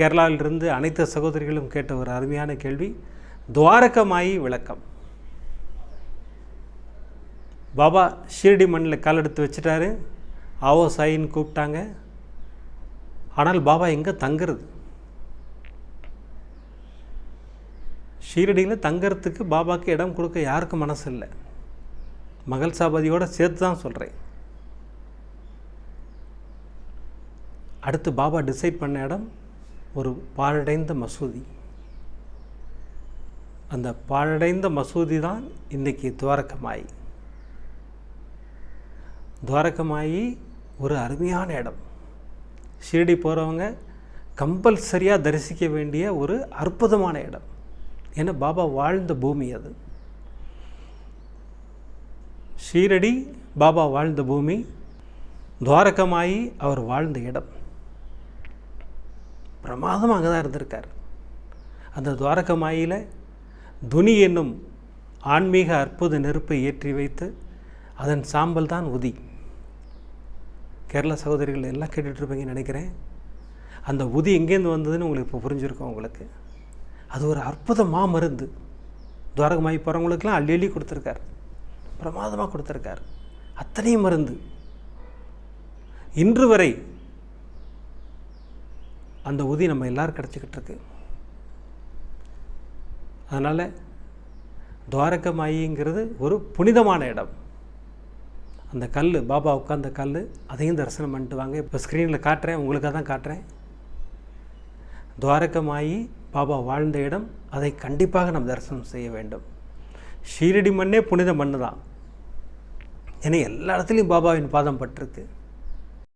கேரளாவிலிருந்து அனைத்து சகோதரிகளும் கேட்ட ஒரு அருமையான கேள்வி. துவாரகமாயி விளக்கம். பாபா ஷீரடி மண்ணில் கால் எடுத்து வச்சுட்டாரு. ஆவோ சாயின்னு கூப்பிட்டாங்க. ஆனால் பாபா எங்கே தங்குறது? ஷீரடியில் தங்கிறதுக்கு பாபாவுக்கு இடம் கொடுக்க யாருக்கும் மனசு இல்லை. மகள் சாபதியோடு சேர்த்து தான் சொல்கிறேன். அடுத்து பாபா டிசைட் பண்ண இடம் ஒரு பாழடைந்த மசூதி. அந்த பாழடைந்த மசூதி தான் இன்றைக்கி துவாரகமாயி. துவாரகமாயி ஒரு அருமையான இடம். ஷீரடி போகிறவங்க கம்பல்சரியாக தரிசிக்க வேண்டிய ஒரு அற்புதமான இடம். ஏன்னா பாபா வாழ்ந்த பூமி அது. ஷீரடி பாபா வாழ்ந்த பூமி, துவாரகமாயி அவர் வாழ்ந்த இடம். பிரமாதமாக அங்கே தான் இருந்திருக்கார். அந்த துவாரகமாயியில் துனி என்னும் ஆன்மீக அற்புத நெருப்பை ஏற்றி வைத்து அதன் சாம்பல் தான் உதி. கேரள சகோதரிகள் எல்லாம் கேட்டுட்ருப்பீங்கன்னு நினைக்கிறேன். அந்த உதி எங்கேருந்து வந்ததுன்னு உங்களுக்கு இப்போ புரிஞ்சுருக்கோம். உங்களுக்கு அது ஒரு அற்புத மாமருந்து. துவாரகமாயி போகிறவங்களுக்கெல்லாம் அள்ளி அள்ளி கொடுத்துருக்கார். பிரமாதமாக கொடுத்துருக்கார். அத்தனையும் மருந்து. இன்று வரை அந்த உதி நம்ம எல்லோரும் கிடச்சிக்கிட்டு இருக்கு. அதனால் துவாரகமாயிங்கிறது ஒரு புனிதமான இடம். அந்த கல், பாபா உட்கார்ந்த கல், அதையும் தரிசனம் பண்ணிட்டு வாங்க. இப்போ ஸ்க்ரீனில் காட்டுறேன், உங்களுக்காக தான் காட்டுறேன். துவாரகமாயி பாபா வாழ்ந்த இடம். அதை கண்டிப்பாக நம்ம தரிசனம் செய்ய வேண்டும். ஷீரடி மண்ணே புனித மண்ணு தான். ஏன்னா எல்லா இடத்துலையும் பாபாவின் பாதம் பட்டிருக்கு.